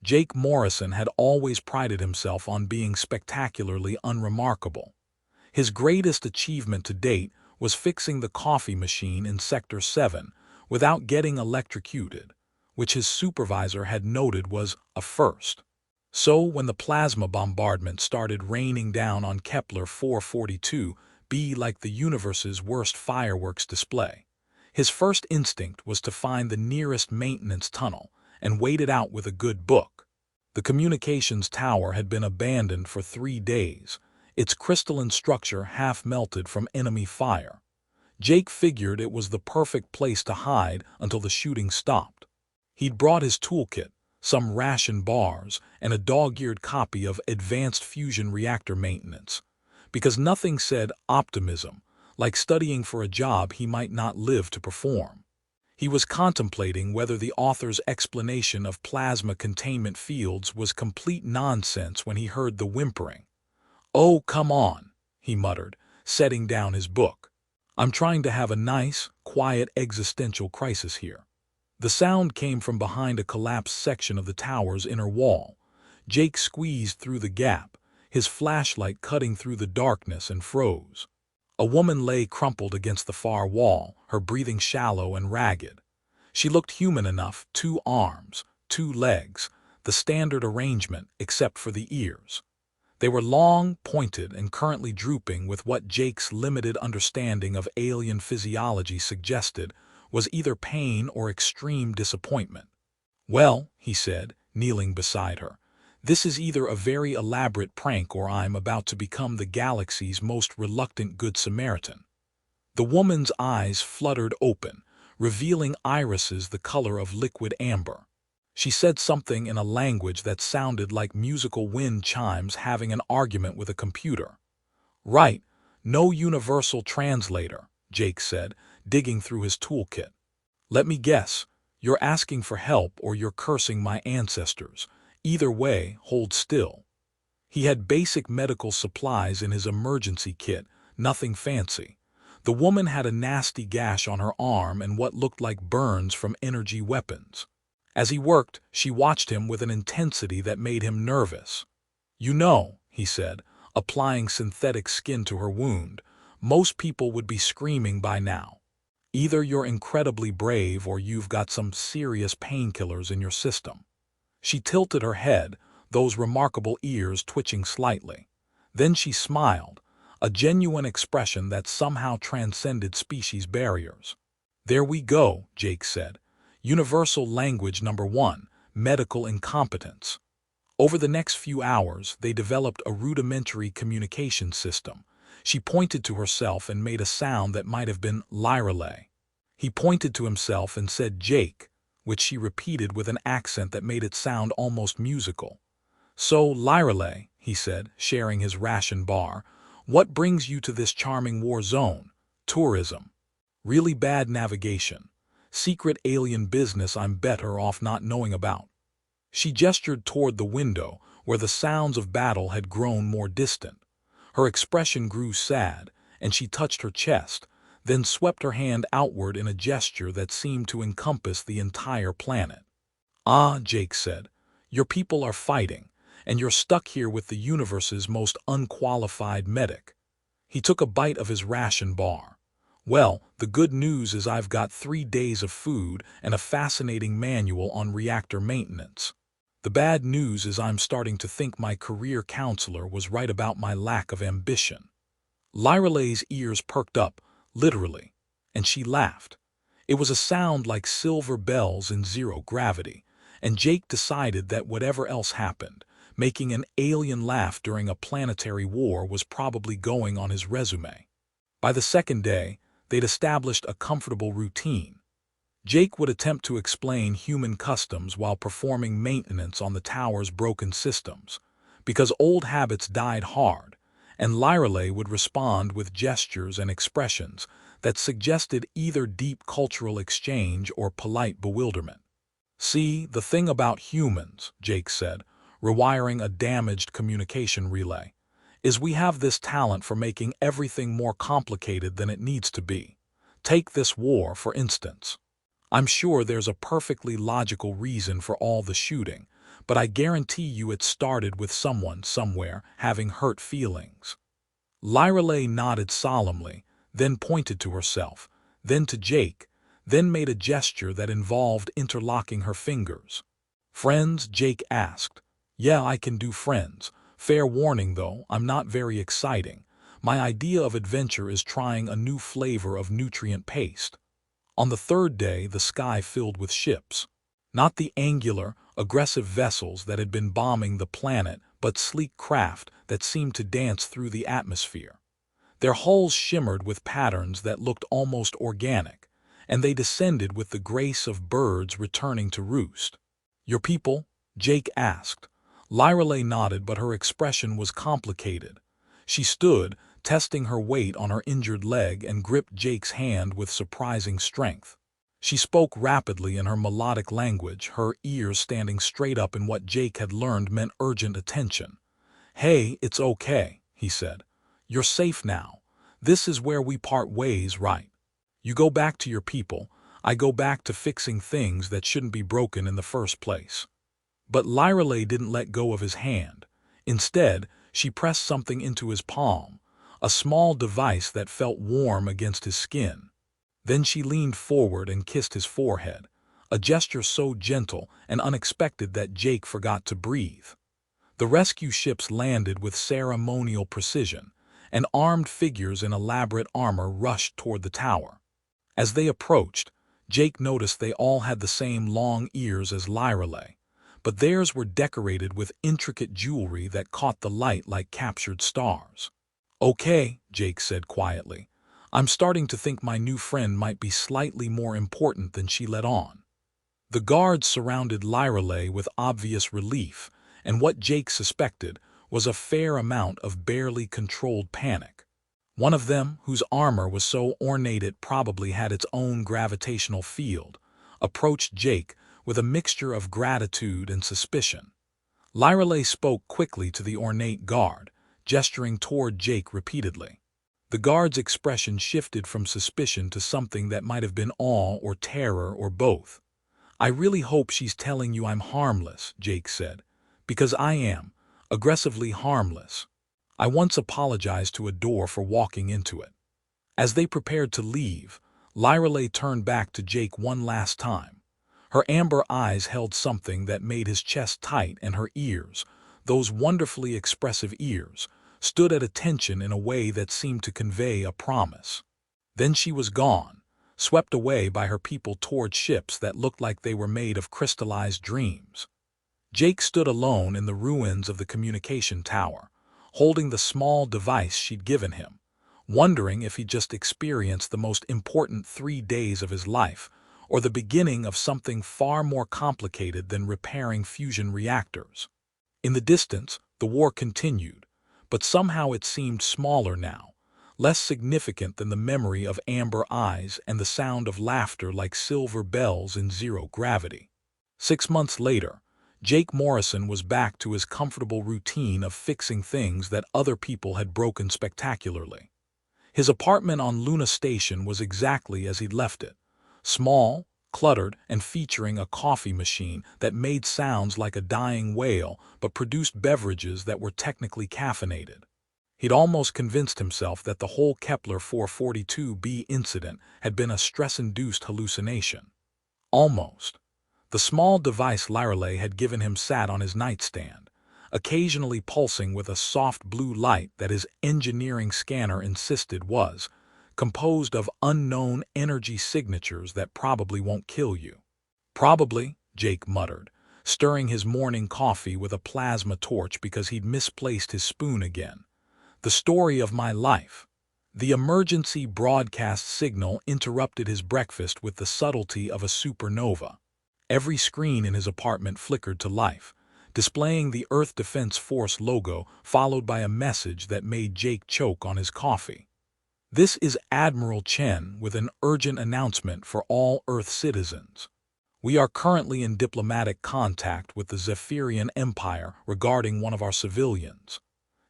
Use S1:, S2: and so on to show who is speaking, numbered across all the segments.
S1: Jake Morrison had always prided himself on being spectacularly unremarkable. His greatest achievement to date was fixing the coffee machine in Sector 7 without getting electrocuted, which his supervisor had noted was a first. So when the plasma bombardment started raining down on Kepler 442b like the universe's worst fireworks display, his first instinct was to find the nearest maintenance tunnel and wait it out with a good book. The communications tower had been abandoned for 3 days, its crystalline structure half melted from enemy fire. Jake figured it was the perfect place to hide until the shooting stopped. He'd brought his toolkit, some ration bars, and a dog-eared copy of Advanced Fusion Reactor Maintenance, because nothing said optimism like studying for a job he might not live to perform. He was contemplating whether the author's explanation of plasma containment fields was complete nonsense when he heard the whimpering. "Oh, come on," he muttered, setting down his book. "I'm trying to have a nice, quiet existential crisis here." The sound came from behind a collapsed section of the tower's inner wall. Jake squeezed through the gap, his flashlight cutting through the darkness, and froze. A woman lay crumpled against the far wall, her breathing shallow and ragged. She looked human enough: 2 arms, 2 legs, the standard arrangement except for the ears. They were long, pointed, and currently drooping with what Jake's limited understanding of alien physiology suggested was either pain or extreme disappointment. "Well," he said, kneeling beside her, "this is either a very elaborate prank or I'm about to become the galaxy's most reluctant Good Samaritan." The woman's eyes fluttered open, revealing irises the color of liquid amber. She said something in a language that sounded like musical wind chimes having an argument with a computer. "Right, no universal translator," Jake said, digging through his toolkit. "Let me guess, you're asking for help or you're cursing my ancestors. Either way, hold still." He had basic medical supplies in his emergency kit, nothing fancy. The woman had a nasty gash on her arm and what looked like burns from energy weapons. As he worked, she watched him with an intensity that made him nervous. "You know," he said, applying synthetic skin to her wound, "most people would be screaming by now. Either you're incredibly brave or you've got some serious painkillers in your system." She tilted her head, those remarkable ears twitching slightly. Then she smiled, a genuine expression that somehow transcended species barriers. "There we go," Jake said. "Universal language number 1, medical incompetence." Over the next few hours, they developed a rudimentary communication system. She pointed to herself and made a sound that might have been Lyrelay. He pointed to himself and said Jake, which she repeated with an accent that made it sound almost musical. "So, Lyrelay," he said, sharing his ration bar, "what brings you to this charming war zone? Tourism? Really bad navigation? Secret alien business I'm better off not knowing about?" She gestured toward the window, where the sounds of battle had grown more distant. Her expression grew sad, and she touched her chest, then swept her hand outward in a gesture that seemed to encompass the entire planet. "Ah," Jake said, "your people are fighting, and you're stuck here with the universe's most unqualified medic." He took a bite of his ration bar. "Well, the good news is I've got 3 days of food and a fascinating manual on reactor maintenance. The bad news is I'm starting to think my career counselor was right about my lack of ambition." Lyrelay's ears perked up, literally, and she laughed. It was a sound like silver bells in zero gravity, and Jake decided that whatever else happened, making an alien laugh during a planetary war was probably going on his resume. By the second day, they'd established a comfortable routine. Jake would attempt to explain human customs while performing maintenance on the tower's broken systems, because old habits died hard, and Lyrelay would respond with gestures and expressions that suggested either deep cultural exchange or polite bewilderment. "See, the thing about humans," Jake said, rewiring a damaged communication relay, "is we have this talent for making everything more complicated than it needs to be. Take this war, for instance. I'm sure there's a perfectly logical reason for all the shooting, but I guarantee you it started with someone somewhere having hurt feelings." Lyreley nodded solemnly, then pointed to herself, then to Jake, then made a gesture that involved interlocking her fingers. "Friends?" Jake asked. "Yeah, I can do friends. Fair warning though, I'm not very exciting. My idea of adventure is trying a new flavor of nutrient paste." On the third day, the sky filled with ships. Not the angular, aggressive vessels that had been bombing the planet, but sleek craft that seemed to dance through the atmosphere. Their hulls shimmered with patterns that looked almost organic, and they descended with the grace of birds returning to roost. "Your people?" Jake asked. Lyreley nodded, but her expression was complicated. She stood, testing her weight on her injured leg, and gripped Jake's hand with surprising strength. She spoke rapidly in her melodic language, her ears standing straight up in what Jake had learned meant urgent attention. "Hey, it's okay," he said. "You're safe now. This is where we part ways, right? You go back to your people, I go back to fixing things that shouldn't be broken in the first place." But Lyreley didn't let go of his hand. Instead, she pressed something into his palm, a small device that felt warm against his skin. Then she leaned forward and kissed his forehead, a gesture so gentle and unexpected that Jake forgot to breathe. The rescue ships landed with ceremonial precision, and armed figures in elaborate armor rushed toward the tower. As they approached, Jake noticed they all had the same long ears as Lyreley, but theirs were decorated with intricate jewelry that caught the light like captured stars. "Okay," Jake said quietly. "I'm starting to think my new friend might be slightly more important than she let on." The guards surrounded Lyreley with obvious relief, and what Jake suspected was a fair amount of barely controlled panic. One of them, whose armor was so ornate it probably had its own gravitational field, approached Jake with a mixture of gratitude and suspicion. Lyreley spoke quickly to the ornate guard, gesturing toward Jake repeatedly. The guard's expression shifted from suspicion to something that might have been awe or terror or both. "I really hope she's telling you I'm harmless," Jake said, "because I am, aggressively harmless. I once apologized to a door for walking into it." As they prepared to leave, Lyreley turned back to Jake one last time. Her amber eyes held something that made his chest tight, and her ears, those wonderfully expressive ears, stood at attention in a way that seemed to convey a promise. Then she was gone, swept away by her people toward ships that looked like they were made of crystallized dreams. Jake stood alone in the ruins of the communication tower, holding the small device she'd given him, wondering if he'd just experienced the most important 3 days of his life, or the beginning of something far more complicated than repairing fusion reactors. In the distance, the war continued, but somehow it seemed smaller now, less significant than the memory of amber eyes and the sound of laughter like silver bells in zero gravity. 6 months later, Jake Morrison was back to his comfortable routine of fixing things that other people had broken spectacularly. His apartment on Luna Station was exactly as he'd left it. Small, cluttered, and featuring a coffee machine that made sounds like a dying whale but produced beverages that were technically caffeinated. He'd almost convinced himself that the whole Kepler 442b incident had been a stress-induced hallucination. Almost. The small device Lyreley had given him sat on his nightstand, occasionally pulsing with a soft blue light that his engineering scanner insisted was composed of unknown energy signatures that probably won't kill you. "Probably," Jake muttered, stirring his morning coffee with a plasma torch because he'd misplaced his spoon again. "The story of my life." The emergency broadcast signal interrupted his breakfast with the subtlety of a supernova. Every screen in his apartment flickered to life, displaying the Earth Defense Force logo followed by a message that made Jake choke on his coffee. "This is Admiral Chen with an urgent announcement for all Earth citizens. We are currently in diplomatic contact with the Zephyrian Empire regarding one of our civilians.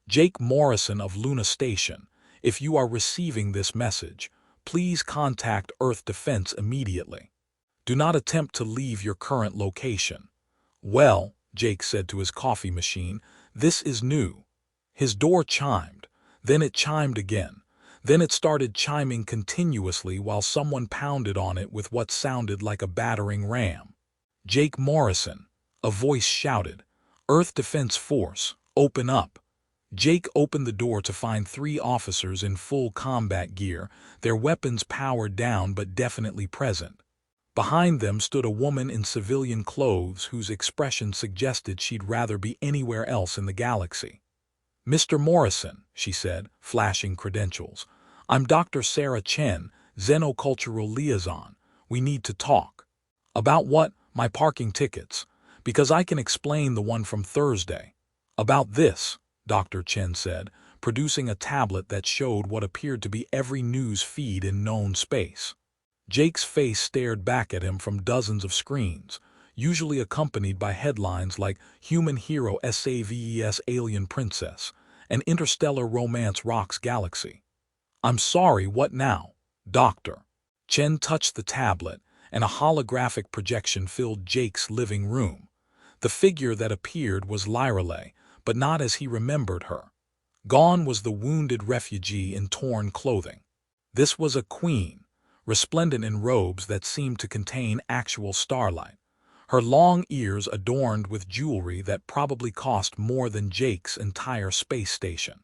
S1: Jake Morrison of Luna Station, if you are receiving this message, please contact Earth Defense immediately. Do not attempt to leave your current location." Well, Jake said to his coffee machine. "This is new." His door chimed. Then it chimed again. Then it started chiming continuously while someone pounded on it with what sounded like a battering ram. "Jake Morrison," a voice shouted. "Earth Defense Force, open up." Jake opened the door to find 3 officers in full combat gear, their weapons powered down but definitely present. Behind them stood a woman in civilian clothes whose expression suggested she'd rather be anywhere else in the galaxy. "Mr. Morrison," she said, flashing credentials. "I'm Dr. Sarah Chen, Xenocultural Liaison. We need to talk." "About what?" "My parking tickets. Because I can explain the one from Thursday." "About this," Dr. Chen said, producing a tablet that showed what appeared to be every news feed in known space. Jake's face stared back at him from dozens of screens, usually accompanied by headlines like "Human Hero Saves Alien Princess" and "Interstellar Romance Rocks Galaxy." "I'm sorry, what now, Doctor?" Chen touched the tablet, and a holographic projection filled Jake's living room. The figure that appeared was Lyrale, but not as he remembered her. Gone was the wounded refugee in torn clothing. This was a queen, resplendent in robes that seemed to contain actual starlight, her long ears adorned with jewelry that probably cost more than Jake's entire space station.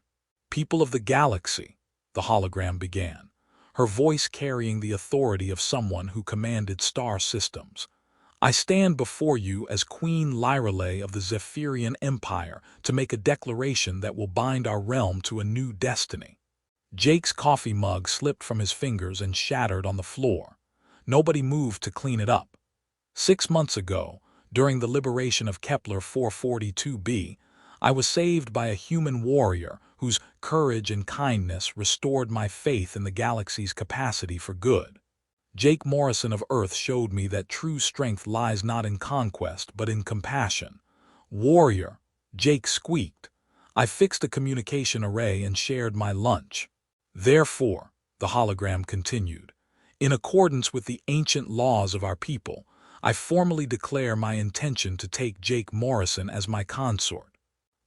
S1: "People of the galaxy," the hologram began, her voice carrying the authority of someone who commanded star systems. "I stand before you as Queen Lyrale of the Zephyrian Empire to make a declaration that will bind our realm to a new destiny." Jake's coffee mug slipped from his fingers and shattered on the floor. Nobody moved to clean it up. 6 months ago, during the liberation of Kepler 442b, I was saved by a human warrior whose courage and kindness restored my faith in the galaxy's capacity for good. Jake Morrison of Earth showed me that true strength lies not in conquest but in compassion. "Warrior," Jake squeaked. "I fixed a communication array and shared my lunch. Therefore," the hologram continued, "in accordance with the ancient laws of our people, I formally declare my intention to take Jake Morrison as my consort.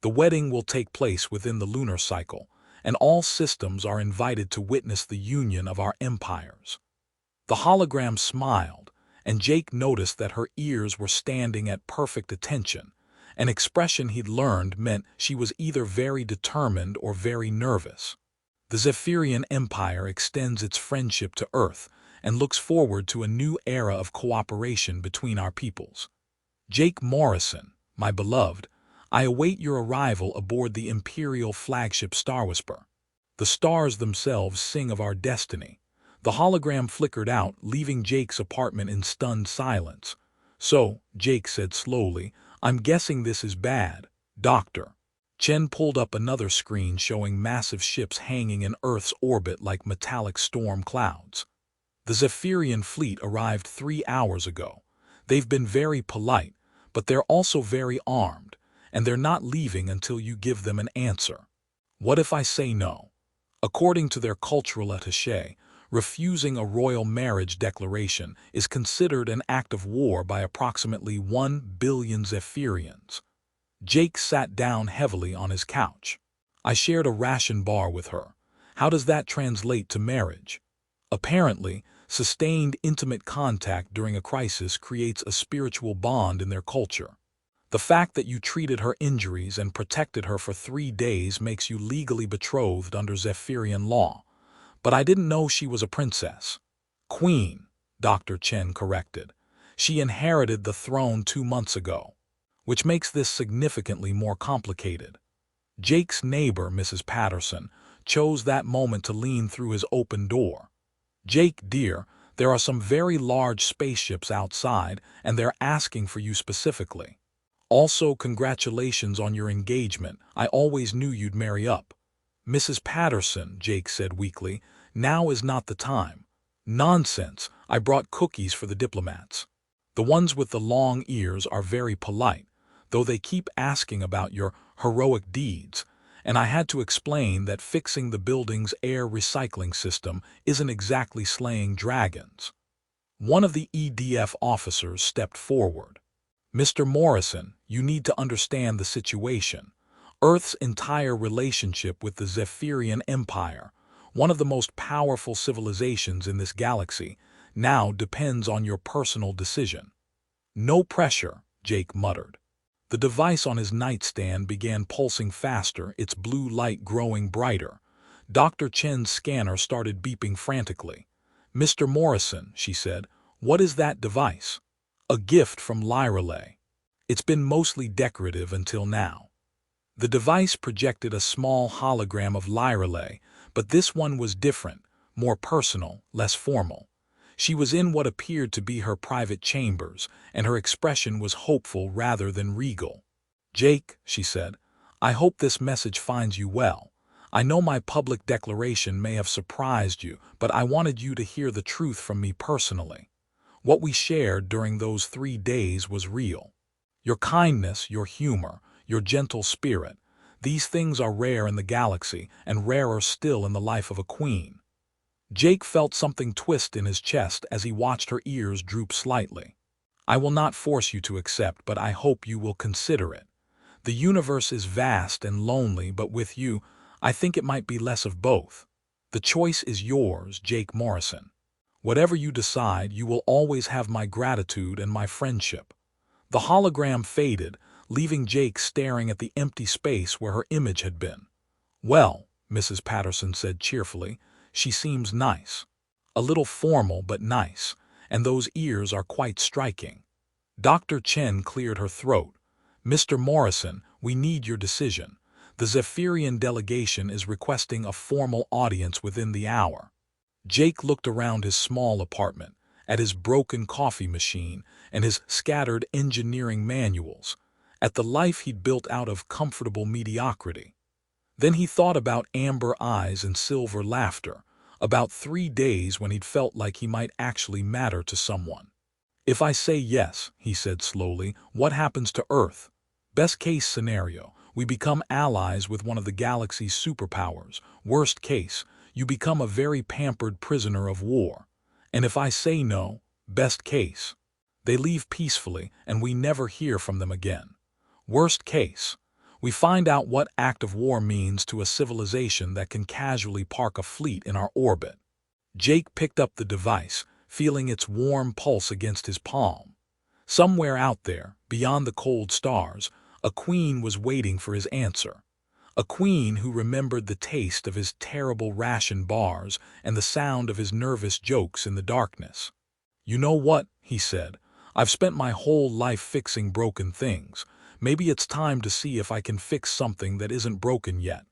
S1: The wedding will take place within the lunar cycle, and all systems are invited to witness the union of our empires." The hologram smiled, and Jake noticed that her ears were standing at perfect attention, an expression he'd learned meant she was either very determined or very nervous. "The Zephyrian Empire extends its friendship to Earth and looks forward to a new era of cooperation between our peoples. Jake Morrison, my beloved, I await your arrival aboard the Imperial flagship Starwhisper. The stars themselves sing of our destiny." The hologram flickered out, leaving Jake's apartment in stunned silence. "So," Jake said slowly, "I'm guessing this is bad, Doctor." Chen pulled up another screen showing massive ships hanging in Earth's orbit like metallic storm clouds. "The Zephyrian fleet arrived 3 hours ago. They've been very polite, but they're also very armed, and they're not leaving until you give them an answer." "What if I say no?" According to their cultural attaché, refusing a royal marriage declaration is considered an act of war by approximately 1 billion Zephyrians. Jake sat down heavily on his couch. "I shared a ration bar with her. How does that translate to marriage?" "Apparently, sustained intimate contact during a crisis creates a spiritual bond in their culture. The fact that you treated her injuries and protected her for 3 days makes you legally betrothed under Zephyrian law. But I didn't know she was a princess." "Queen," Dr. Chen corrected. "She inherited the throne 2 months ago, which makes this significantly more complicated." Jake's neighbor, Mrs. Patterson, chose that moment to lean through his open door. "Jake, dear, there are some very large spaceships outside, and they're asking for you specifically. Also, congratulations on your engagement. I always knew you'd marry up." "Mrs. Patterson," Jake said weakly, "now is not the time." "Nonsense, I brought cookies for the diplomats. The ones with the long ears are very polite, though they keep asking about your heroic deeds, and I had to explain that fixing the building's air recycling system isn't exactly slaying dragons." One of the EDF officers stepped forward. Mr. Morrison, you need to understand the situation. Earth's entire relationship with the Zephyrian Empire, one of the most powerful civilizations in this galaxy, now depends on your personal decision. No pressure, Jake muttered. The device on his nightstand began pulsing faster, its blue light growing brighter. Dr. Chen's scanner started beeping frantically. Mr. Morrison, she said, what is that device? A gift from Lyreley. It's been mostly decorative until now. The device projected a small hologram of Lyreley, but this one was different, more personal, less formal. She was in what appeared to be her private chambers, and her expression was hopeful rather than regal. Jake, she said, I hope this message finds you well. I know my public declaration may have surprised you, but I wanted you to hear the truth from me personally. What we shared during those 3 days was real. Your kindness, your humor, your gentle spirit, these things are rare in the galaxy and rarer still in the life of a queen. Jake felt something twist in his chest as he watched her ears droop slightly. I will not force you to accept, but I hope you will consider it. The universe is vast and lonely, but with you, I think it might be less of both. The choice is yours, Jake Morrison. Whatever you decide, you will always have my gratitude and my friendship. The hologram faded, leaving Jake staring at the empty space where her image had been. Well, Mrs. Patterson said cheerfully, she seems nice. A little formal but nice, and those ears are quite striking. Dr. Chen cleared her throat. Mr. Morrison, we need your decision. The Zephyrian delegation is requesting a formal audience within the hour. Jake looked around his small apartment, at his broken coffee machine and his scattered engineering manuals, at the life he'd built out of comfortable mediocrity. Then he thought about amber eyes and silver laughter, about 3 days when he'd felt like he might actually matter to someone. If I say yes, he said slowly, what happens to Earth? Best case scenario, we become allies with one of the galaxy's superpowers. Worst case, you become a very pampered prisoner of war. And if I say no, best case, they leave peacefully and we never hear from them again. Worst case, we find out what act of war means to a civilization that can casually park a fleet in our orbit. Jake picked up the device, feeling its warm pulse against his palm. Somewhere out there, beyond the cold stars, a queen was waiting for his answer. A queen who remembered the taste of his terrible ration bars and the sound of his nervous jokes in the darkness. You know what, he said, I've spent my whole life fixing broken things. Maybe it's time to see if I can fix something that isn't broken yet.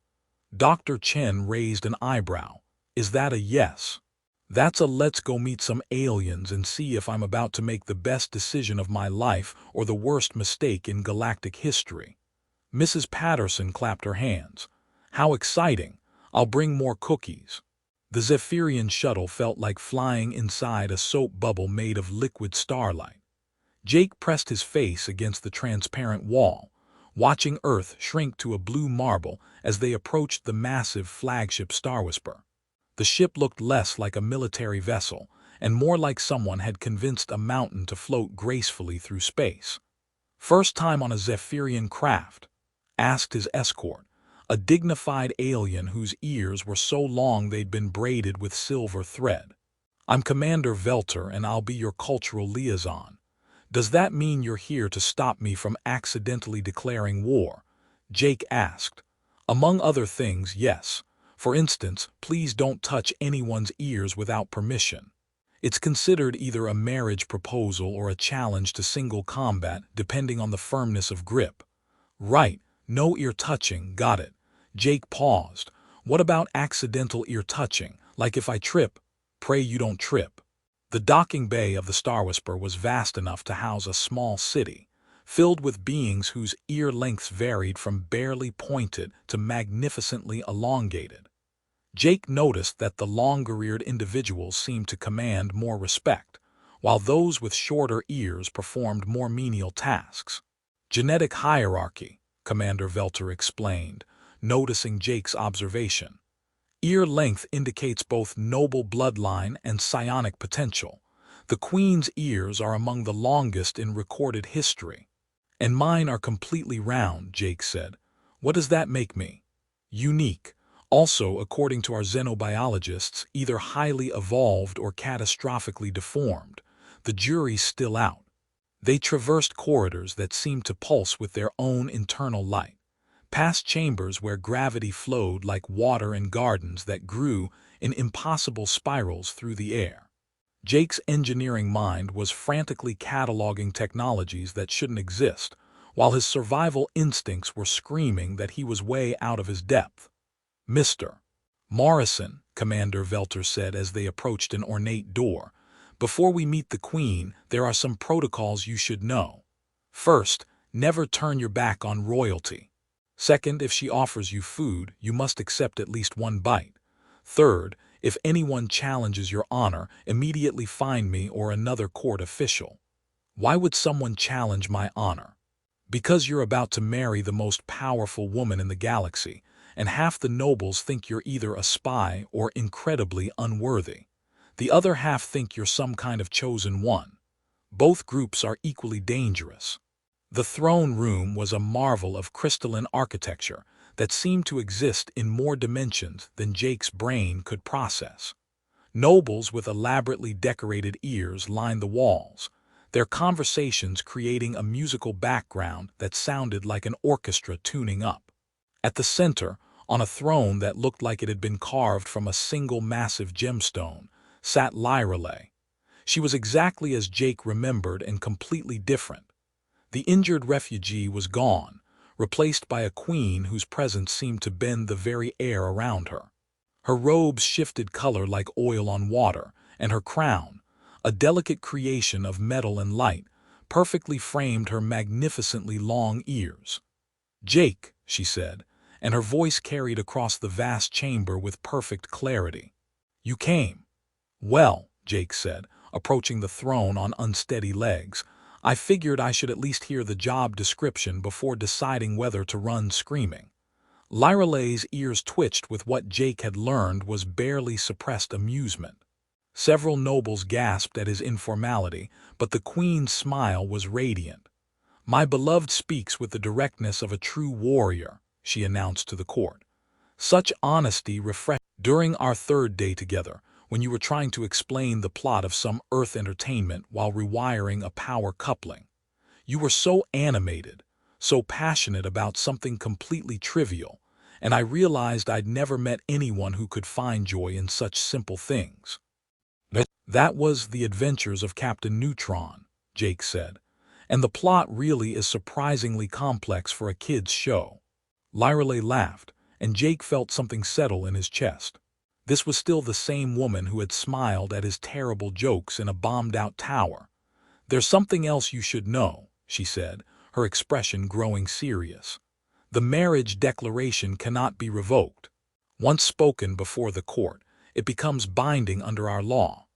S1: Dr. Chen raised an eyebrow. Is that a yes? That's a let's go meet some aliens and see if I'm about to make the best decision of my life or the worst mistake in galactic history. Mrs. Patterson clapped her hands. How exciting! I'll bring more cookies. The Zephyrian shuttle felt like flying inside a soap bubble made of liquid starlight. Jake pressed his face against the transparent wall, watching Earth shrink to a blue marble as they approached the massive flagship Starwhisper. The ship looked less like a military vessel and more like someone had convinced a mountain to float gracefully through space. First time on a Zephyrian craft? Asked his escort, a dignified alien whose ears were so long they'd been braided with silver thread. I'm Commander Velter and I'll be your cultural liaison. Does that mean you're here to stop me from accidentally declaring war? Jake asked. Among other things, yes. For instance, please don't touch anyone's ears without permission. It's considered either a marriage proposal or a challenge to single combat, depending on the firmness of grip. Right, no ear touching, got it. Jake paused. What about accidental ear touching, like if I trip? Pray you don't trip. The docking bay of the Starwhisper was vast enough to house a small city, filled with beings whose ear lengths varied from barely pointed to magnificently elongated. Jake noticed that the longer-eared individuals seemed to command more respect, while those with shorter ears performed more menial tasks. Genetic hierarchy, Commander Velter explained, noticing Jake's observation. Ear length indicates both noble bloodline and psionic potential. The Queen's ears are among the longest in recorded history. And mine are completely round, Jake said. What does that make me? Unique. Also, according to our xenobiologists, either highly evolved or catastrophically deformed. The jury's still out. They traversed corridors that seemed to pulse with their own internal light, past chambers where gravity flowed like water in gardens that grew in impossible spirals through the air. Jake's engineering mind was frantically cataloging technologies that shouldn't exist, while his survival instincts were screaming that he was way out of his depth. Mr. Morrison, Commander Velter said as they approached an ornate door, before we meet the Queen, there are some protocols you should know. First, never turn your back on royalty. Second, if she offers you food, you must accept at least one bite. Third, if anyone challenges your honor, immediately find me or another court official. Why would someone challenge my honor? Because you're about to marry the most powerful woman in the galaxy, and half the nobles think you're either a spy or incredibly unworthy. The other half think you're some kind of chosen one. Both groups are equally dangerous. The throne room was a marvel of crystalline architecture that seemed to exist in more dimensions than Jake's brain could process. Nobles with elaborately decorated ears lined the walls, their conversations creating a musical background that sounded like an orchestra tuning up. At the center, on a throne that looked like it had been carved from a single massive gemstone, sat Lyrelay. She was exactly as Jake remembered and completely different. The injured refugee was gone, replaced by a queen whose presence seemed to bend the very air around her. Her robes shifted color like oil on water, and her crown, a delicate creation of metal and light, perfectly framed her magnificently long ears. "Jake," she said, and her voice carried across the vast chamber with perfect clarity. "You came." "Well," Jake said, approaching the throne on unsteady legs, "I figured I should at least hear the job description before deciding whether to run screaming." Lyralay's ears twitched with what Jake had learned was barely suppressed amusement. Several nobles gasped at his informality, but the Queen's smile was radiant. "My beloved speaks with the directness of a true warrior," she announced to the court. "Such honesty refreshed during our third day together, when you were trying to explain the plot of some Earth entertainment while rewiring a power coupling. You were so animated, so passionate about something completely trivial, and I realized I'd never met anyone who could find joy in such simple things." "That was The Adventures of Captain Neutron," Jake said, "and the plot really is surprisingly complex for a kid's show." Lyrelay laughed, and Jake felt something settle in his chest. This was still the same woman who had smiled at his terrible jokes in a bombed-out tower. "There's something else you should know," she said, her expression growing serious. "The marriage declaration cannot be revoked. Once spoken before the court, it becomes binding under our law.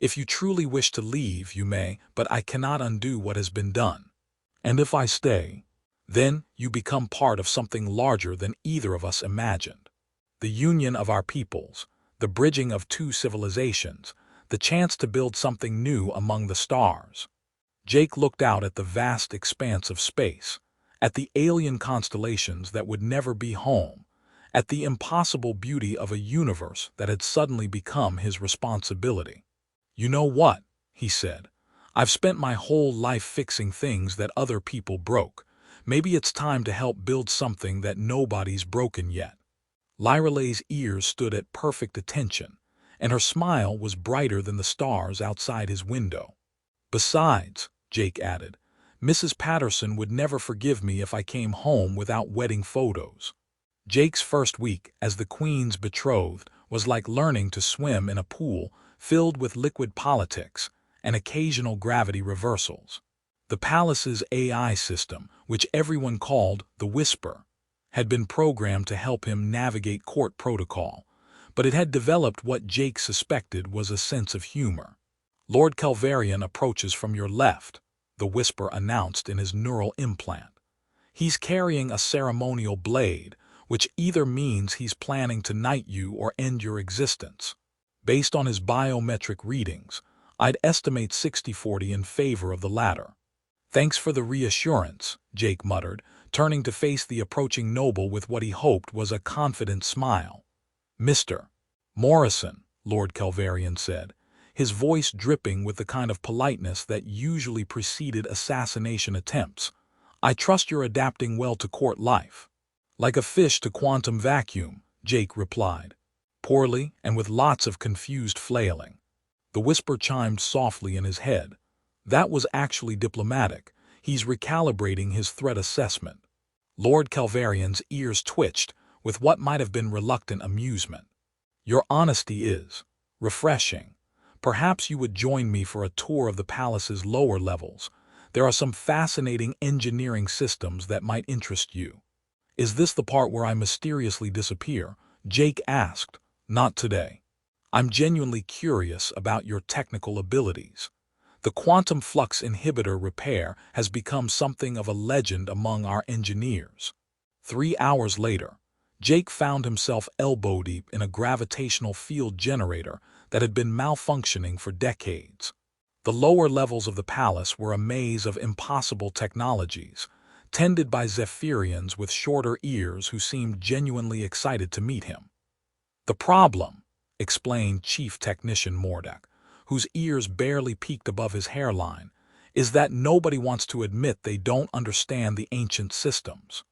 S1: If you truly wish to leave, you may, but I cannot undo what has been done. And if I stay, then you become part of something larger than either of us imagined. The union of our peoples, the bridging of two civilizations, the chance to build something new among the stars." Jake looked out at the vast expanse of space, at the alien constellations that would never be home, at the impossible beauty of a universe that had suddenly become his responsibility. "You know what?" he said. "I've spent my whole life fixing things that other people broke. Maybe it's time to help build something that nobody's broken yet." Lyralay's ears stood at perfect attention, and her smile was brighter than the stars outside his window. "Besides," Jake added, "Mrs. Patterson would never forgive me if I came home without wedding photos." Jake's first week as the Queen's betrothed was like learning to swim in a pool filled with liquid politics and occasional gravity reversals. The palace's AI system, which everyone called the Whisper, had been programmed to help him navigate court protocol, but it had developed what Jake suspected was a sense of humor. "Lord Calvarian approaches from your left," the Whisper announced in his neural implant. "He's carrying a ceremonial blade, which either means he's planning to knight you or end your existence. Based on his biometric readings, I'd estimate 60-40 in favor of the latter. Thanks for the reassurance, Jake muttered, turning to face the approaching noble with what he hoped was a confident smile. Mr. Morrison, Lord Calvarian said, his voice dripping with the kind of politeness that usually preceded assassination attempts. I trust you're adapting well to court life. Like a fish to quantum vacuum, Jake replied. Poorly and with lots of confused flailing. The whisper chimed softly in his head. That was actually diplomatic. He's recalibrating his threat assessment. Lord Calvarian's ears twitched with what might have been reluctant amusement. Your honesty is refreshing. Perhaps you would join me for a tour of the palace's lower levels. There are some fascinating engineering systems that might interest you. Is this the part where I mysteriously disappear? Jake asked. Not today. I'm genuinely curious about your technical abilities. The quantum flux inhibitor repair has become something of a legend among our engineers. 3 hours later, Jake found himself elbow-deep in a gravitational field generator that had been malfunctioning for decades. The lower levels of the palace were a maze of impossible technologies, tended by Zephyrians with shorter ears who seemed genuinely excited to meet him. The problem, explained Chief Technician Mordek, whose ears barely peeked above his hairline, is that nobody wants to admit they don't understand the ancient systems.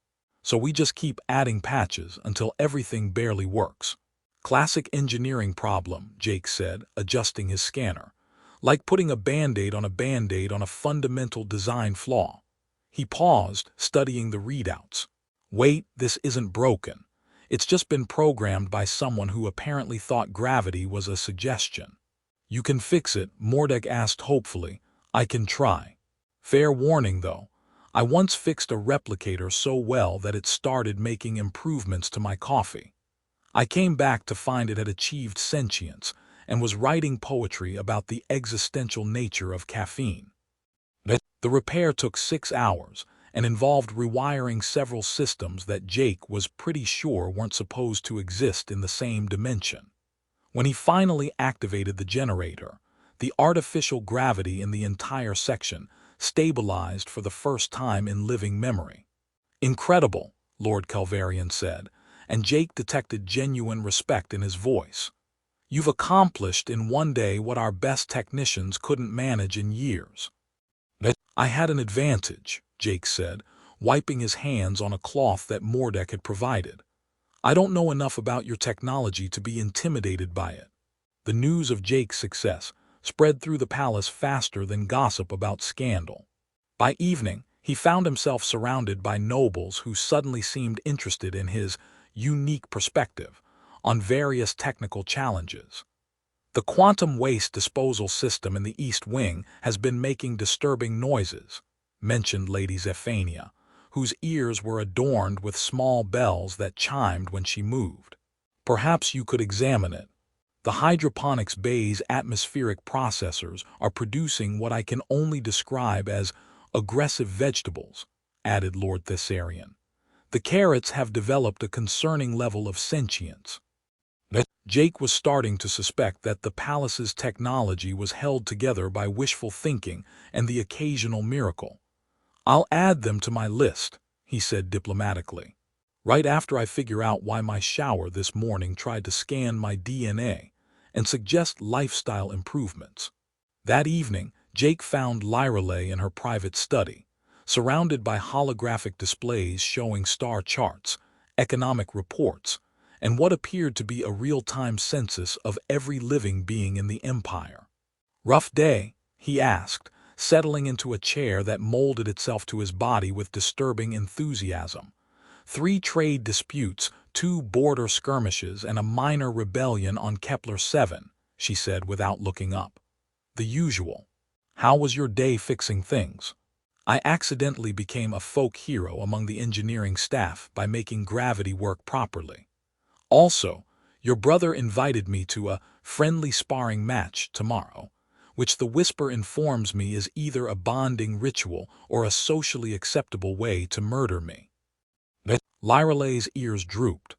S1: So we just keep adding patches until everything barely works. Classic engineering problem, Jake said, adjusting his scanner. Like putting a Band-Aid on a fundamental design flaw. He paused, studying the readouts. Wait, this isn't broken. It's just been programmed by someone who apparently thought gravity was a suggestion. You can fix it, Mordek asked hopefully. I can try. Fair warning, though. I once fixed a replicator so well that it started making improvements to my coffee. I came back to find it had achieved sentience and was writing poetry about the existential nature of caffeine. The repair took 6 hours and involved rewiring several systems that Jake was pretty sure weren't supposed to exist in the same dimension. When he finally activated the generator, the artificial gravity in the entire section stabilized for the first time in living memory. Incredible, Lord Calvarian said, and Jake detected genuine respect in his voice. You've accomplished in one day what our best technicians couldn't manage in years. I had an advantage, Jake said, wiping his hands on a cloth that Mordek had provided. I don't know enough about your technology to be intimidated by it. The news of Jake's success spread through the palace faster than gossip about scandal. By evening, he found himself surrounded by nobles who suddenly seemed interested in his unique perspective on various technical challenges. The quantum waste disposal system in the East Wing has been making disturbing noises, mentioned Lady Zephania, whose ears were adorned with small bells that chimed when she moved. Perhaps you could examine it. The hydroponics bay's atmospheric processors are producing what I can only describe as aggressive vegetables, added Lord Thessarian. The carrots have developed a concerning level of sentience. Jake was starting to suspect that the palace's technology was held together by wishful thinking and the occasional miracle. I'll add them to my list, he said diplomatically. Right after I figure out why my shower this morning tried to scan my DNA and suggest lifestyle improvements. That evening, Jake found Lyrelay in her private study, surrounded by holographic displays showing star charts, economic reports, and what appeared to be a real-time census of every living being in the empire. Rough day, he asked, settling into a chair that molded itself to his body with disturbing enthusiasm. 3 trade disputes, 2 border skirmishes, and a minor rebellion on Kepler 7, she said without looking up. The usual. How was your day fixing things? I accidentally became a folk hero among the engineering staff by making gravity work properly. Also, your brother invited me to a friendly sparring match tomorrow, which the whisper informs me is either a bonding ritual or a socially acceptable way to murder me. Lyrelay's ears drooped.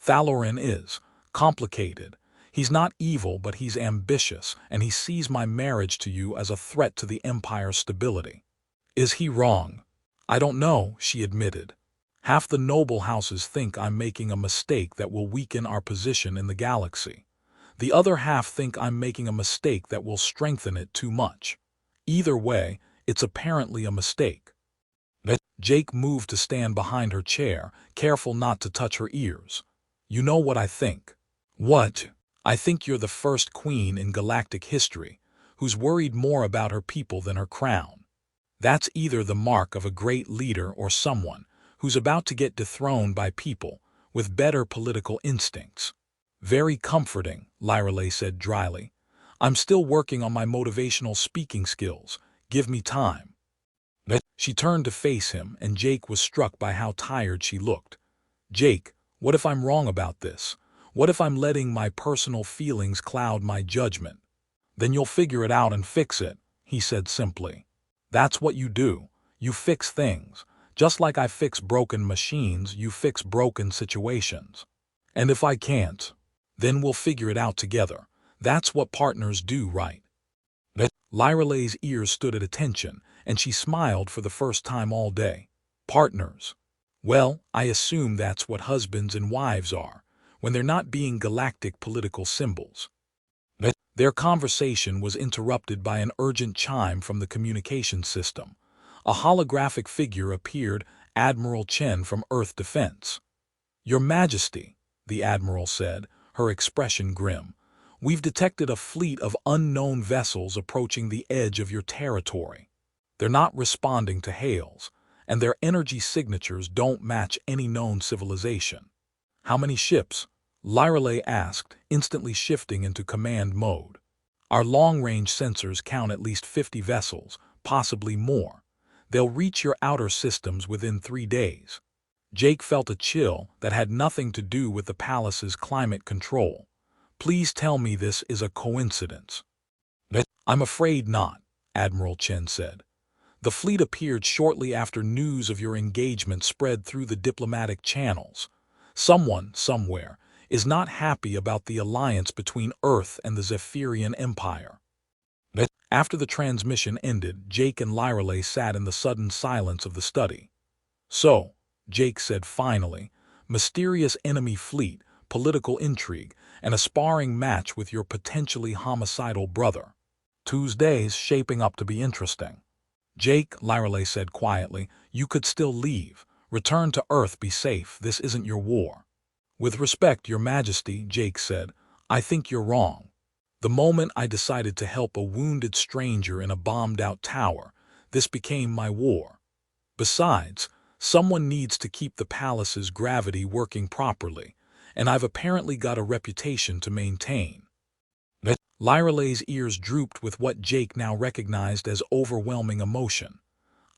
S1: Thalorin is complicated. He's not evil, but he's ambitious, and he sees my marriage to you as a threat to the Empire's stability. Is he wrong? I don't know, she admitted. Half the noble houses think I'm making a mistake that will weaken our position in the galaxy. The other half think I'm making a mistake that will strengthen it too much. Either way, it's apparently a mistake. Jake moved to stand behind her chair, careful not to touch her ears. You know what I think. What? I think you're the first queen in galactic history who's worried more about her people than her crown. That's either the mark of a great leader or someone who's about to get dethroned by people with better political instincts. Very comforting, Lyreley said dryly. I'm still working on my motivational speaking skills. Give me time. She turned to face him, and Jake was struck by how tired she looked. Jake, what if I'm wrong about this? What if I'm letting my personal feelings cloud my judgment? Then you'll figure it out and fix it, he said simply. That's what you do. You fix things. Just like I fix broken machines, you fix broken situations. And if I can't, then we'll figure it out together. That's what partners do, right? Lyreley's ears stood at attention, and she smiled for the first time all day. Partners. Well, I assume that's what husbands and wives are, when they're not being galactic political symbols. Their conversation was interrupted by an urgent chime from the communication system. A holographic figure appeared, Admiral Chen from Earth Defense. Your Majesty, the Admiral said, her expression grim. We've detected a fleet of unknown vessels approaching the edge of your territory. They're not responding to hails, and their energy signatures don't match any known civilization. How many ships? Lyreley asked, instantly shifting into command mode. Our long-range sensors count at least 50 vessels, possibly more. They'll reach your outer systems within 3 days. Jake felt a chill that had nothing to do with the palace's climate control. Please tell me this is a coincidence. I'm afraid not, Admiral Chen said. The fleet appeared shortly after news of your engagement spread through the diplomatic channels. Someone, somewhere, is not happy about the alliance between Earth and the Zephyrian Empire. After the transmission ended, Jake and Lyreley sat in the sudden silence of the study. So, Jake said finally, mysterious enemy fleet, political intrigue, and a sparring match with your potentially homicidal brother. Tuesday's shaping up to be interesting. Jake, Lyreley said quietly, you could still leave. Return to Earth, be safe, this isn't your war. With respect, Your Majesty, Jake said, I think you're wrong. The moment I decided to help a wounded stranger in a bombed-out tower, this became my war. Besides, someone needs to keep the palace's gravity working properly, and I've apparently got a reputation to maintain. Lyreley's ears drooped with what Jake now recognized as overwhelming emotion.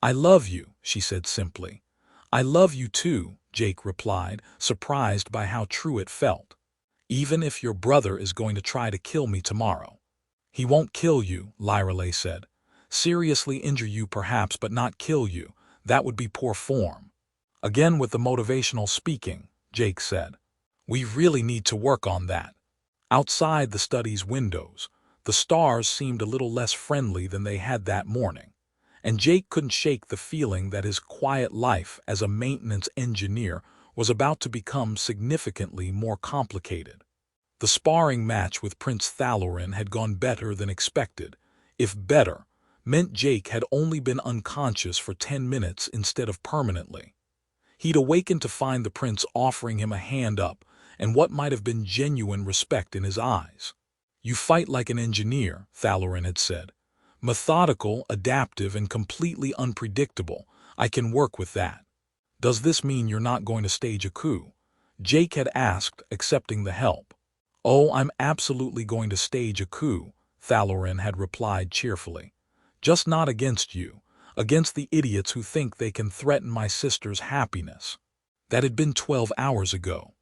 S1: I love you, she said simply. I love you too, Jake replied, surprised by how true it felt. Even if your brother is going to try to kill me tomorrow. He won't kill you, Lyreley said. Seriously injure you perhaps, but not kill you. That would be poor form. Again with the motivational speaking, Jake said. We really need to work on that. Outside the study's windows, the stars seemed a little less friendly than they had that morning, and Jake couldn't shake the feeling that his quiet life as a maintenance engineer was about to become significantly more complicated. The sparring match with Prince Thalorin had gone better than expected. If better, meant Jake had only been unconscious for 10 minutes instead of permanently. He'd awakened to find the prince offering him a hand up and what might have been genuine respect in his eyes. You fight like an engineer, Thalorin had said. Methodical, adaptive, and completely unpredictable. I can work with that. Does this mean you're not going to stage a coup? Jake had asked, accepting the help. Oh, I'm absolutely going to stage a coup, Thalorin had replied cheerfully. Just not against you, against the idiots who think they can threaten my sister's happiness. That had been 12 hours ago.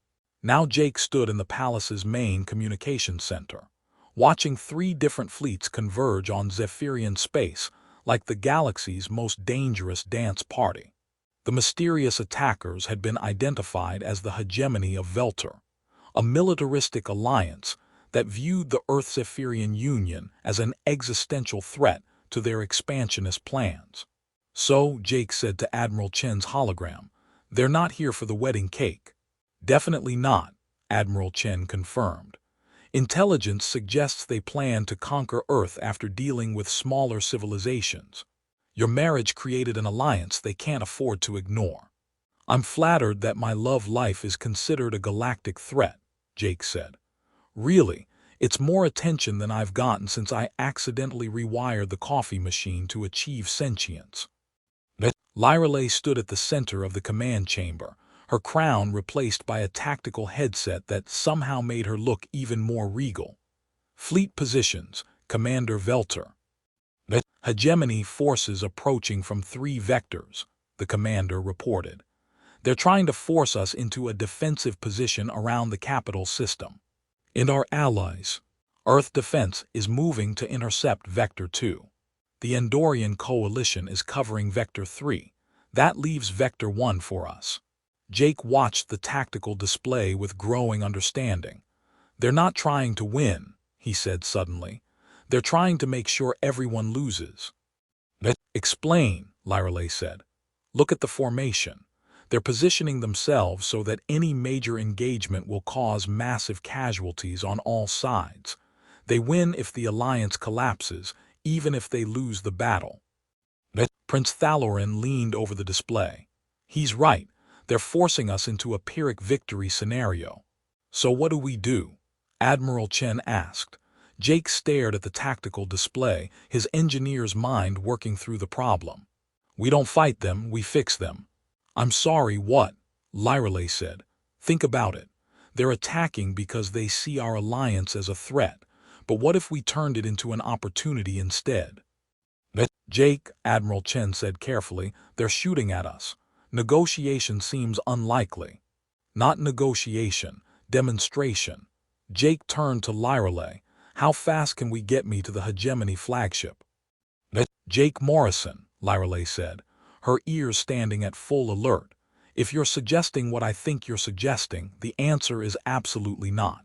S1: Now Jake stood in the palace's main communication center, watching 3 different fleets converge on Zephyrian space like the galaxy's most dangerous dance party. The mysterious attackers had been identified as the hegemony of Velter, a militaristic alliance that viewed the Earth-Zephyrian Union as an existential threat to their expansionist plans. So, Jake said to Admiral Chen's hologram, they're not here for the wedding cake. Definitely not, Admiral Chen confirmed. Intelligence suggests they plan to conquer Earth after dealing with smaller civilizations. Your marriage created an alliance they can't afford to ignore. I'm flattered that my love life is considered a galactic threat, Jake said. Really, it's more attention than I've gotten since I accidentally rewired the coffee machine to achieve sentience. Lyreley stood at the center of the command chamber, her crown replaced by a tactical headset that somehow made her look even more regal. Fleet positions, Commander Velter. Hegemony forces approaching from 3 vectors, the commander reported. They're trying to force us into a defensive position around the capital system. And our allies, Earth defense, is moving to intercept Vector 2. The Andorian coalition is covering Vector 3. That leaves Vector 1 for us. Jake watched the tactical display with growing understanding. They're not trying to win, he said suddenly. They're trying to make sure everyone loses. Explain, Lyreley said. Look at the formation. They're positioning themselves so that any major engagement will cause massive casualties on all sides. They win if the alliance collapses, even if they lose the battle. Prince Thalorin leaned over the display. He's right. They're forcing us into a Pyrrhic victory scenario. So what do? Admiral Chen asked. Jake stared at the tactical display, his engineer's mind working through the problem. We don't fight them, we fix them. I'm sorry, what? Lyreley said. Think about it. They're attacking because they see our alliance as a threat. But what if we turned it into an opportunity instead? Jake, Admiral Chen said carefully, they're shooting at us. Negotiation seems unlikely. Not negotiation, demonstration. Jake turned to Lyreley. How fast can we get me to the Hegemony flagship? Jake Morrison, Lyreley said, her ears standing at full alert. If you're suggesting what I think you're suggesting, the answer is absolutely not.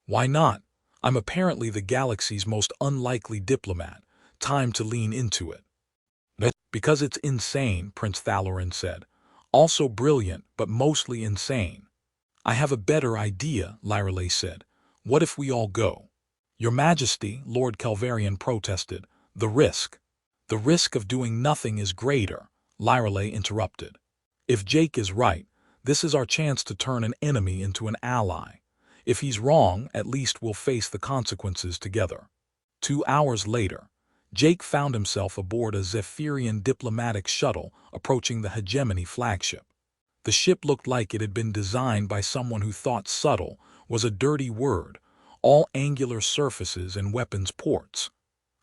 S1: Why not? I'm apparently the galaxy's most unlikely diplomat. Time to lean into it. Because it's insane, Prince Thalorin said. Also brilliant, but mostly insane. I have a better idea, Lyreley said. What if we all go? Your Majesty, Lord Calvarian protested. The risk. The risk of doing nothing is greater, Lyreley interrupted. If Jake is right, this is our chance to turn an enemy into an ally. If he's wrong, at least we'll face the consequences together. 2 hours later, Jake found himself aboard a Zephyrian diplomatic shuttle approaching the Hegemony flagship. The ship looked like it had been designed by someone who thought subtle was a dirty word, all angular surfaces and weapons ports.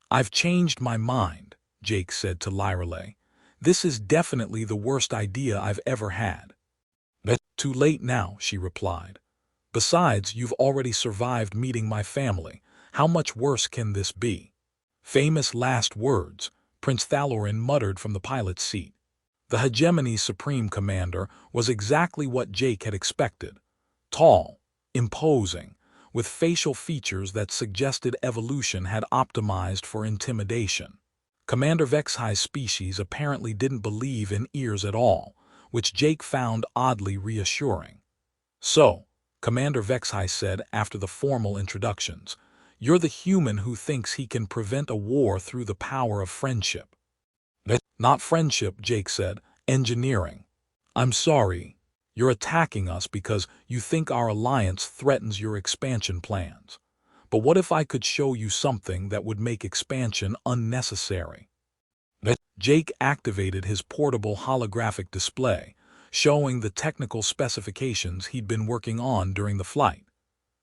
S1: I've changed my mind, Jake said to Lyreley. This is definitely the worst idea I've ever had. Too late now, she replied. Besides, you've already survived meeting my family. How much worse can this be? Famous last words, Prince Thalorin muttered from the pilot's seat. The Hegemony's supreme commander was exactly what Jake had expected. Tall, imposing, with facial features that suggested evolution had optimized for intimidation. Commander Vexhi's species apparently didn't believe in ears at all, which Jake found oddly reassuring. So, Commander Vexhi said after the formal introductions, you're the human who thinks he can prevent a war through the power of friendship. Not friendship, Jake said, engineering. I'm sorry. You're attacking us because you think our alliance threatens your expansion plans. But what if I could show you something that would make expansion unnecessary? Jake activated his portable holographic display, showing the technical specifications he'd been working on during the flight.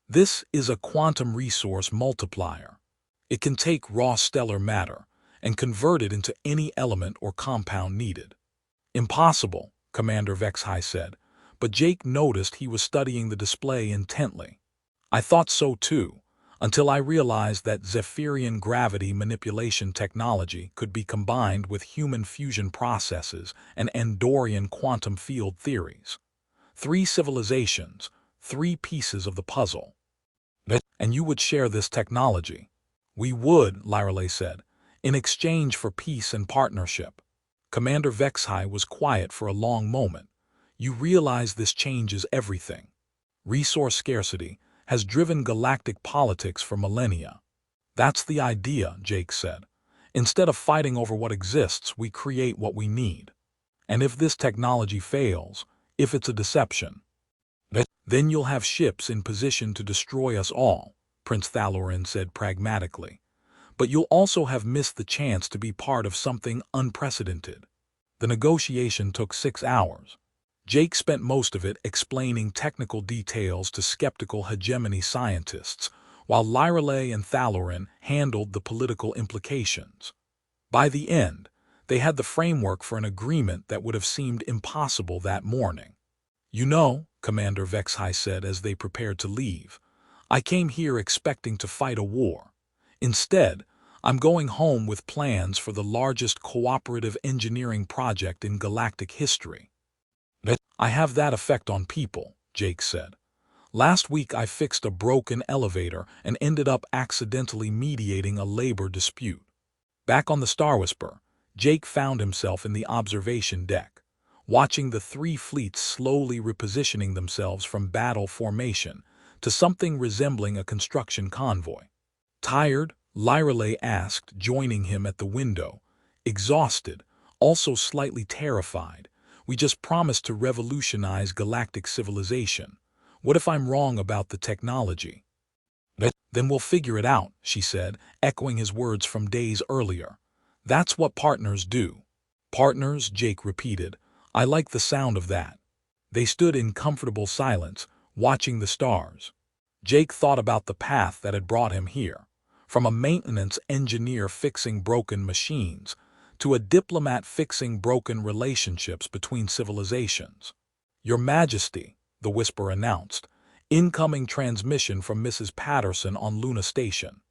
S1: This is a quantum resource multiplier. It can take raw stellar matter and convert it into any element or compound needed. Impossible, Commander Vexhi said, but Jake noticed he was studying the display intently. I thought so too, until I realized that Zephyrian gravity manipulation technology could be combined with human fusion processes and Andorian quantum field theories. 3 civilizations, 3 pieces of the puzzle. And you would share this technology. We would, Lyreley said, in exchange for peace and partnership. Commander Vexhai was quiet for a long moment. You realize this changes everything. Resource scarcity has driven galactic politics for millennia. That's the idea, Jake said. Instead of fighting over what exists, we create what we need. And if this technology fails, if it's a deception, then you'll have ships in position to destroy us all, Prince Thalorin said pragmatically. But you'll also have missed the chance to be part of something unprecedented. The negotiation took 6 hours. Jake spent most of it explaining technical details to skeptical hegemony scientists, while Lyreley and Thalorin handled the political implications. By the end, they had the framework for an agreement that would have seemed impossible that morning. You know, Commander Vexhai said as they prepared to leave, I came here expecting to fight a war. Instead, I'm going home with plans for the largest cooperative engineering project in galactic history. I have that effect on people, Jake said. Last week I fixed a broken elevator and ended up accidentally mediating a labor dispute. Back on the Star Whisper, Jake found himself in the observation deck, watching the 3 fleets slowly repositioning themselves from battle formation to something resembling a construction convoy. Tired? Lyreley asked, joining him at the window. Exhausted, also slightly terrified. We just promised to revolutionize galactic civilization. What if I'm wrong about the technology? Then we'll figure it out, she said, echoing his words from days earlier. That's what partners do. Partners, Jake repeated. I like the sound of that. They stood in comfortable silence, watching the stars. Jake thought about the path that had brought him here, from a maintenance engineer fixing broken machines to a diplomat fixing broken relationships between civilizations. Your Majesty, the Whisper announced, incoming transmission from Mrs. Patterson on Luna Station.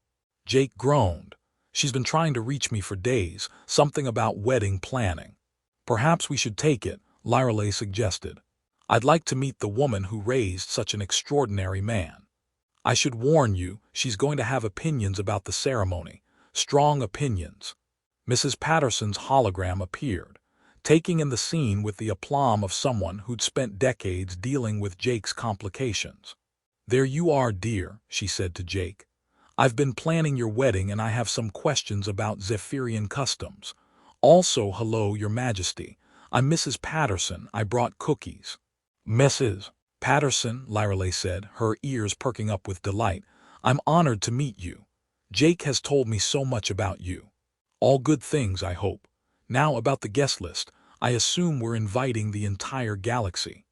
S1: Jake groaned. She's been trying to reach me for days, something about wedding planning. Perhaps we should take it, Lyreley suggested. I'd like to meet the woman who raised such an extraordinary man. I should warn you, she's going to have opinions about the ceremony, strong opinions. Mrs. Patterson's hologram appeared, taking in the scene with the aplomb of someone who'd spent decades dealing with Jake's complications. There you are, dear, she said to Jake. I've been planning your wedding and I have some questions about Zephyrian customs. Also, hello, Your Majesty. I'm Mrs. Patterson. I brought cookies. Mrs. Patterson, Lyreley said, her ears perking up with delight. I'm honored to meet you. Jake has told me so much about you. All good things, I hope. Now about the guest list. I assume we're inviting the entire galaxy.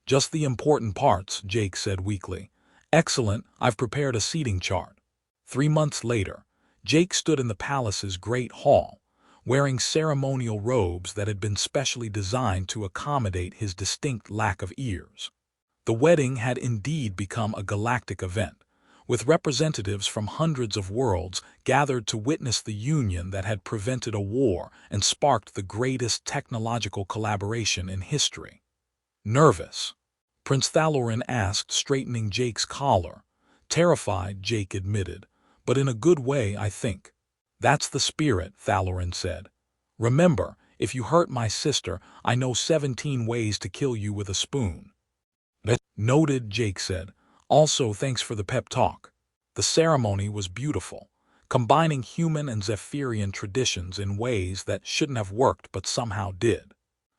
S1: Just the important parts, Jake said weakly. Excellent, I've prepared a seating chart. 3 months later, Jake stood in the palace's great hall, wearing ceremonial robes that had been specially designed to accommodate his distinct lack of ears. The wedding had indeed become a galactic event, with representatives from hundreds of worlds gathered to witness the union that had prevented a war and sparked the greatest technological collaboration in history. Nervous? Prince Thalorin asked, straightening Jake's collar. Terrified, Jake admitted, but in a good way, I think. That's the spirit, Thalorin said. Remember, if you hurt my sister, I know 17 ways to kill you with a spoon. Noted, Jake said. Also, thanks for the pep talk. The ceremony was beautiful, combining human and Zephyrian traditions in ways that shouldn't have worked but somehow did.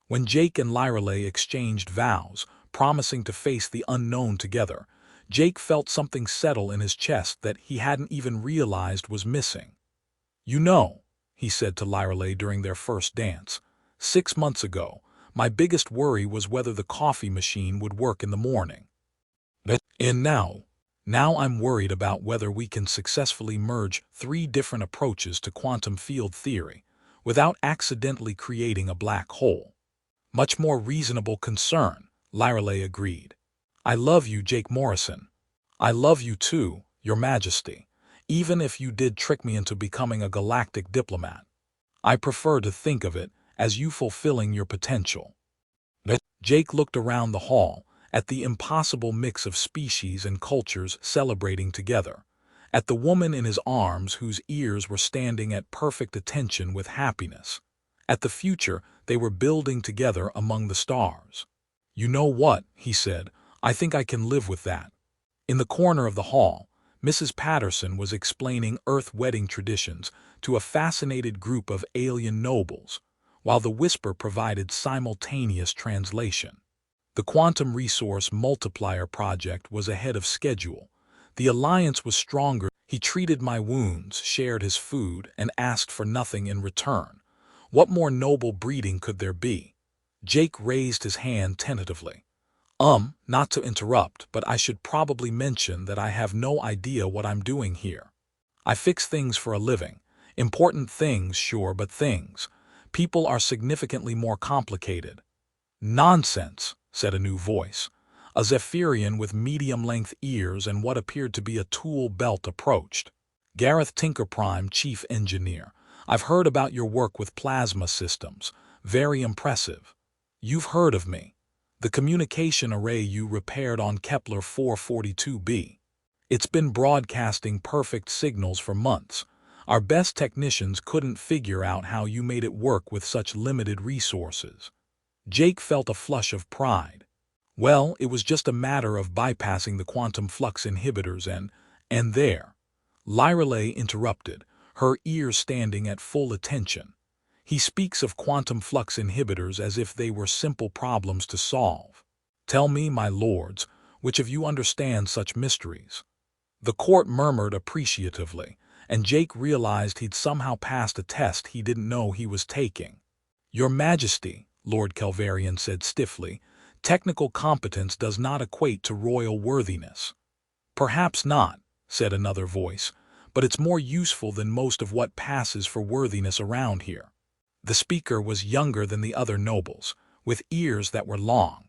S1: When Jake and Lyreley exchanged vows, promising to face the unknown together, Jake felt something settle in his chest that he hadn't even realized was missing. You know, he said to Lyreley during their first dance, 6 months ago, my biggest worry was whether the coffee machine would work in the morning. And now I'm worried about whether we can successfully merge 3 different approaches to quantum field theory without accidentally creating a black hole. Much more reasonable concern, Lyreley agreed. I love you, Jake Morrison. I love you too, Your Majesty, even if you did trick me into becoming a galactic diplomat. I prefer to think of it as you fulfilling your potential. Jake looked around the hall, at the impossible mix of species and cultures celebrating together, at the woman in his arms whose ears were standing at perfect attention with happiness, at the future they were building together among the stars. "You know what," he said, "I think I can live with that." In the corner of the hall, Mrs. Patterson was explaining Earth wedding traditions to a fascinated group of alien nobles, while the whisper provided simultaneous translation. The Quantum Resource Multiplier project was ahead of schedule. The alliance was stronger. He treated my wounds, shared his food, and asked for nothing in return. What more noble breeding could there be? Jake raised his hand tentatively. Not to interrupt, but I should probably mention that I have no idea what I'm doing here. I fix things for a living. Important things, sure, but things. People are significantly more complicated. Nonsense, said a new voice. A Zephyrian with medium-length ears and what appeared to be a tool belt approached. Gareth Tinkerprime, Chief Engineer. I've heard about your work with plasma systems. Very impressive. You've heard of me. The communication array you repaired on Kepler 442b. It's been broadcasting perfect signals for months. Our best technicians couldn't figure out how you made it work with such limited resources. Jake felt a flush of pride. Well, it was just a matter of bypassing the quantum flux inhibitors and there. Lyreley interrupted, her ears standing at full attention. He speaks of quantum flux inhibitors as if they were simple problems to solve. Tell me, my lords, which of you understands such mysteries? The court murmured appreciatively, and Jake realized he'd somehow passed a test he didn't know he was taking. Your Majesty, Lord Kelvarian said stiffly, technical competence does not equate to royal worthiness. Perhaps not, said another voice, but it's more useful than most of what passes for worthiness around here. The speaker was younger than the other nobles, with ears that were long.